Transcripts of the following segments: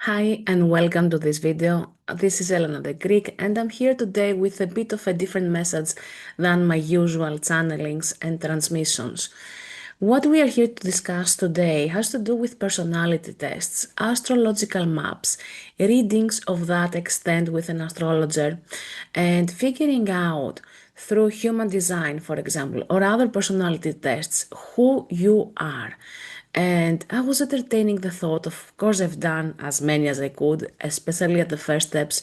Hi and welcome to this video. This is Elena the Greek and I'm here today with a bit of a different message than my usual channelings and transmissions. What we are here to discuss today has to do with personality tests, astrological maps, readings of that extent with an astrologer, and figuring out through human design, for example, or other personality tests, who you are. And I was entertaining the thought, of course, I've done as many as I could, especially at the first steps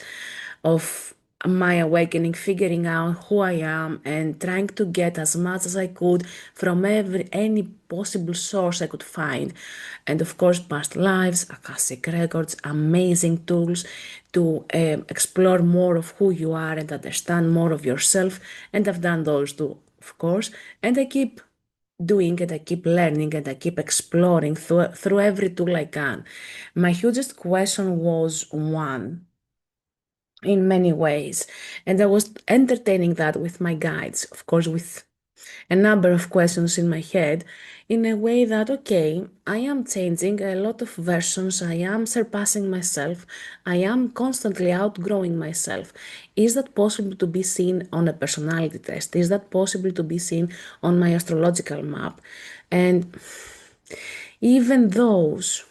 of my awakening, figuring out who I am and trying to get as much as I could from any possible source I could find. And of course, past lives, Akashic records, amazing tools to explore more of who you are and understand more of yourself. And I've done those too, of course. And I keep doing it, I keep learning and I keep exploring through every tool I can. My hugest question was one in many ways, and I was entertaining that with my guides, of course, with a number of questions in my head in a way that, okay, I am changing a lot of versions, I am surpassing myself, I am constantly outgrowing myself. Is that possible to be seen on a personality test? Is that possible to be seen on my astrological map? And even those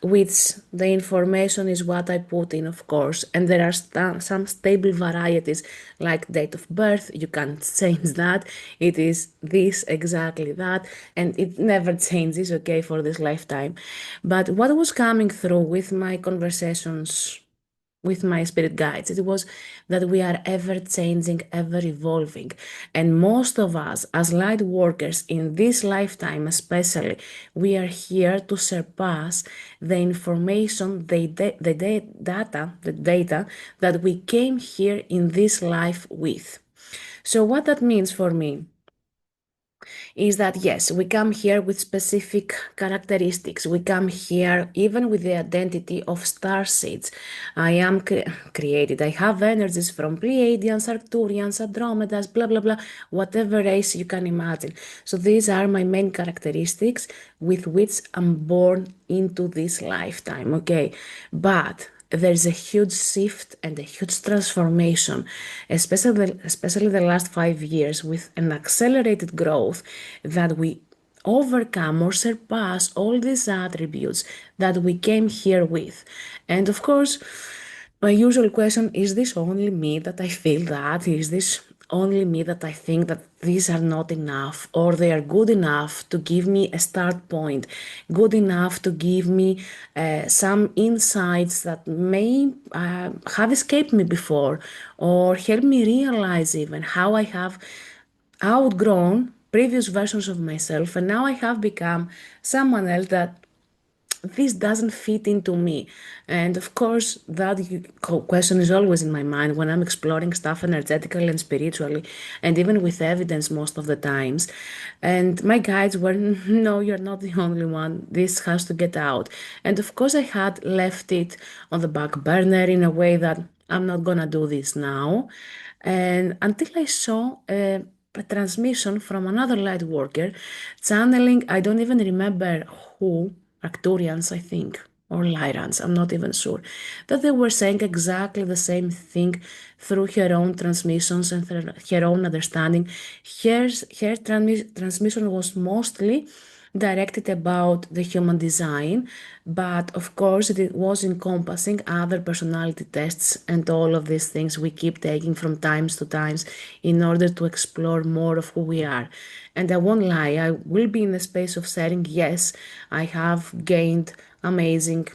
which the information is what I put in, of course, and there are some stable varieties like date of birth, you can't change that, it is this, exactly that, and it never changes, okay, for this lifetime. But what was coming through with my conversations with my spirit guides, it was that we are ever changing, ever evolving. And most of us, as light workers in this lifetime especially, we are here to surpass the information, the data that we came here in this life with. So what that means for me is that yes, we come here with specific characteristics. We come here even with the identity of star seeds. I am created. I have energies from Pleiadians, Arcturians, Andromedas, blah, blah, blah, whatever race you can imagine. So these are my main characteristics with which I'm born into this lifetime, okay? But there's a huge shift and a huge transformation, especially the last 5 years, with an accelerated growth that we overcome or surpass all these attributes that we came here with. And of course, my usual question is this only me that I feel that? Is this only me that I think that these are not enough or they are good enough to give me a start point, good enough to give me some insights that may have escaped me before or help me realize even how I have outgrown previous versions of myself and now I have become someone else that this doesn't fit into me. And of course, that question is always in my mind when I'm exploring stuff energetically and spiritually, and even with evidence most of the times. And my guides were, no, you're not the only one. This has to get out. And of course, I had left it on the back burner in a way that I'm not gonna do this now. And until I saw a transmission from another light worker channeling, I don't even remember who, Arcturians, I think, or Lyrans, I'm not even sure, that they were saying exactly the same thing through her own transmissions and through her own understanding. Her transmission was mostly directed about the human design, but of course it was encompassing other personality tests and all of these things we keep taking from times to times in order to explore more of who we are. And I won't lie, I will be in the space of sharing, yes, I have gained amazing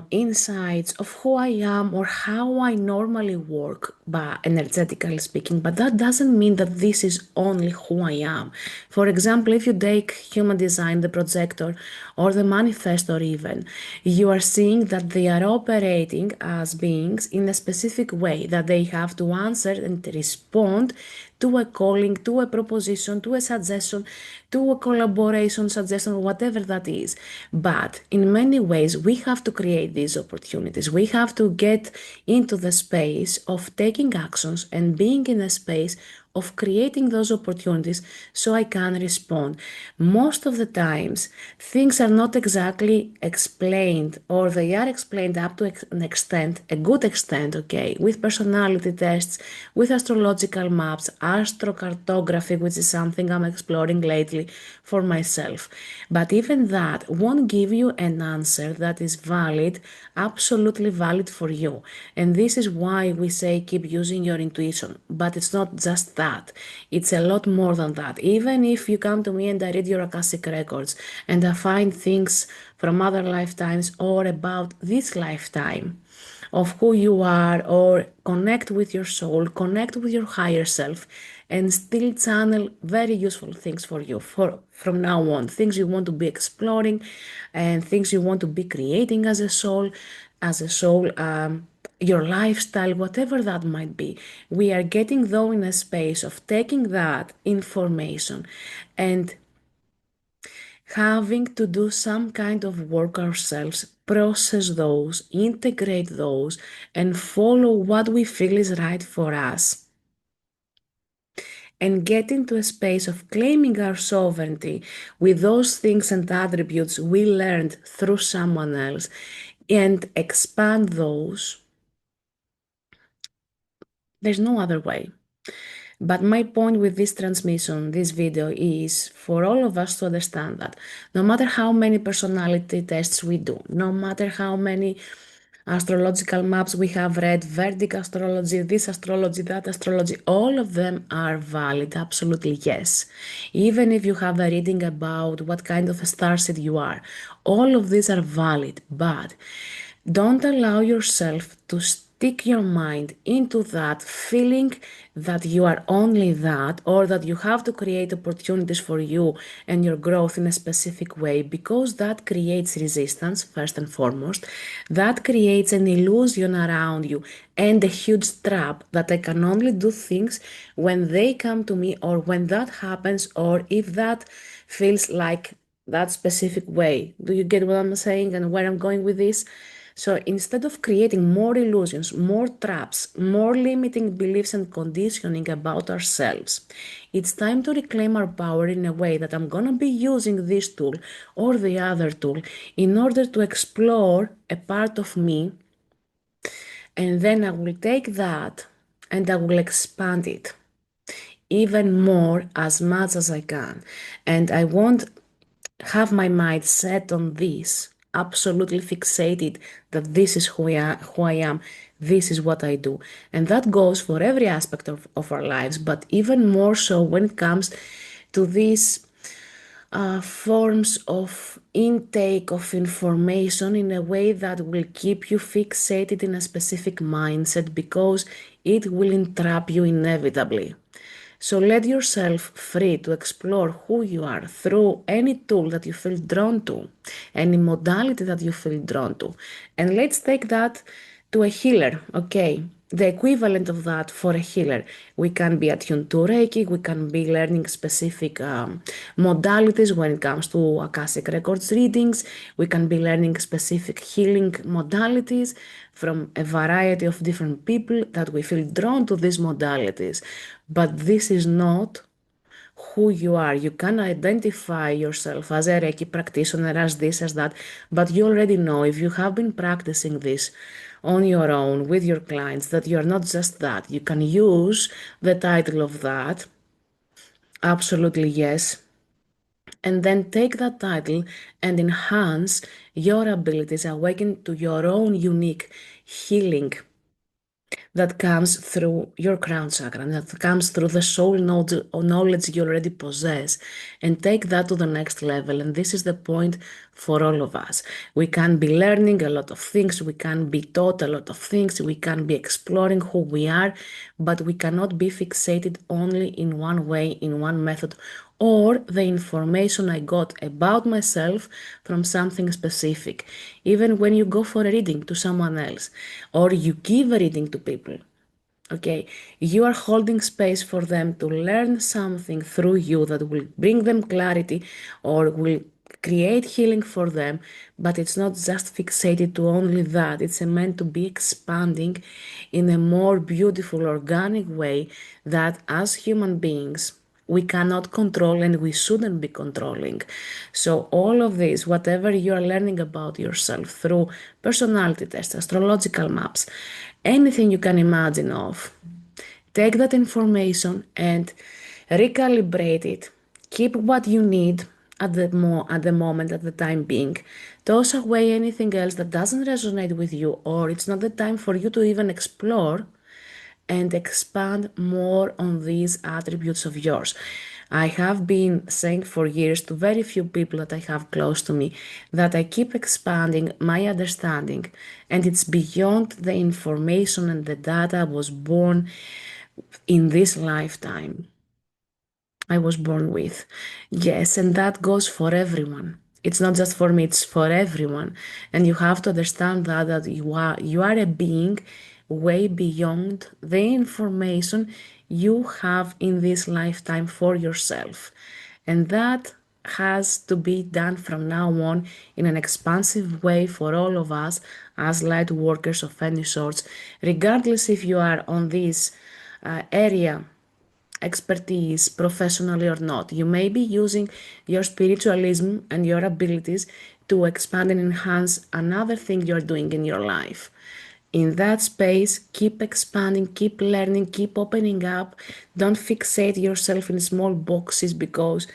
insights of who I am or how I normally work, but energetically speaking. But that doesn't mean that this is only who I am. For example, if you take human design, the projector, or the manifestor, even, you are seeing that they are operating as beings in a specific way, that they have to answer and respond to a calling, to a proposition, to a suggestion, to a collaboration suggestion, whatever that is. But in many ways, we have to create these opportunities. We have to get into the space of taking actions and being in a space of creating those opportunities so I can respond. Most of the times, things are not exactly explained, or they are explained up to an extent, a good extent, okay, with personality tests, with astrological maps, astrocartography, which is something I'm exploring lately for myself. But even that won't give you an answer that is valid, absolutely valid for you. And this is why we say keep using your intuition. But it's not just that, it's a lot more than that. Even if you come to me and I read your Akashic records and I find things from other lifetimes or about this lifetime of who you are, or connect with your soul, connect with your higher self, and still channel very useful things for you for from now on, things you want to be exploring and things you want to be creating as a soul, your lifestyle, whatever that might be. We are getting though in a space of taking that information and having to do some kind of work ourselves, process those, integrate those, and follow what we feel is right for us. And get into a space of claiming our sovereignty with those things and attributes we learned through someone else and expand those. There's no other way. But my point with this transmission, this video, is for all of us to understand that no matter how many personality tests we do, no matter how many astrological maps we have read, Vedic astrology, this astrology, that astrology, all of them are valid, absolutely yes. Even if you have a reading about what kind of a starseed you are, all of these are valid, but don't allow yourself to stick your mind into that feeling that you are only that, or that you have to create opportunities for you and your growth in a specific way, because that creates resistance, first and foremost. That creates an illusion around you and a huge trap that I can only do things when they come to me, or when that happens, or if that feels like that specific way. Do you get what I'm saying and where I'm going with this? So instead of creating more illusions, more traps, more limiting beliefs and conditioning about ourselves, it's time to reclaim our power in a way that I'm going to be using this tool or the other tool in order to explore a part of me, and then I will take that and I will expand it even more as much as I can. And I won't have my mind set on this, absolutely fixated that this is who I am, this is what I do. And that goes for every aspect of our lives, but even more so when it comes to these forms of intake of information in a way that will keep you fixated in a specific mindset, because it will entrap you inevitably. So let yourself free to explore who you are through any tool that you feel drawn to, any modality that you feel drawn to. And let's take that to a healer, okay? The equivalent of that for a healer. We can be attuned to Reiki, we can be learning specific modalities when it comes to Akashic Records readings, we can be learning specific healing modalities from a variety of different people that we feel drawn to these modalities. But this is not who you are. You can identify yourself as a Reiki practitioner, as this, as that, but you already know, if you have been practicing this on your own with your clients, that you are not just that. You can use the title of that, absolutely yes, and then take that title and enhance your abilities, awaken to your own unique healing that comes through your crown chakra, and that comes through the soul knowledge you already possess, and take that to the next level. And this is the point for all of us. We can be learning a lot of things, we can be taught a lot of things, we can be exploring who we are, but we cannot be fixated only in one way, in one method, or the information I got about myself from something specific. Even when you go for a reading to someone else, or you give a reading to people, okay, you are holding space for them to learn something through you that will bring them clarity, or will create healing for them, but it's not just fixated to only that. It's meant to be expanding in a more beautiful, organic way that as human beings, we cannot control and we shouldn't be controlling. So all of this, whatever you are learning about yourself through personality tests, astrological maps, anything you can imagine of, take that information and recalibrate it. Keep what you need at the moment, at the time being. Toss away anything else that doesn't resonate with you, or it's not the time for you to even explore and expand more on these attributes of yours. I have been saying for years to very few people that I have close to me that I keep expanding my understanding, and it's beyond the information and the data I was born in this lifetime. I was born with. Yes, and that goes for everyone. It's not just for me, it's for everyone. And you have to understand that you are a being way beyond the information you have in this lifetime for yourself. And that has to be done from now on in an expansive way for all of us as light workers of any sorts, regardless if you are on this area expertise professionally or not. You may be using your spiritualism and your abilities to expand and enhance another thing you're doing in your life. In that space, keep expanding, keep learning, keep opening up. Don't fixate yourself in small boxes because,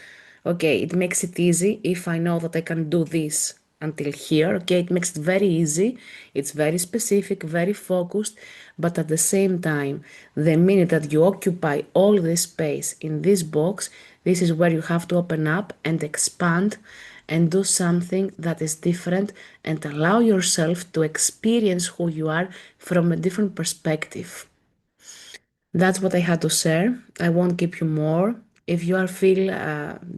okay, it makes it easy if I know that I can do this until here. Okay, it makes it very easy. It's very specific, very focused. But at the same time, the minute that you occupy all this space in this box, this is where you have to open up and expand and do something that is different and allow yourself to experience who you are from a different perspective. That's what I had to share. I won't keep you more. If you are feel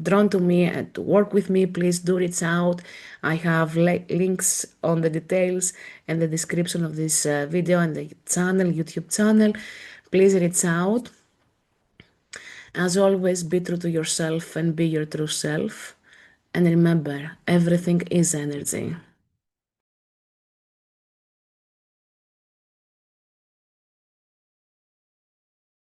drawn to me and to work with me, please do reach out. I have links on the details and the description of this video and the channel, YouTube channel. Please reach out. As always, be true to yourself and be your true self. And remember, everything is energy.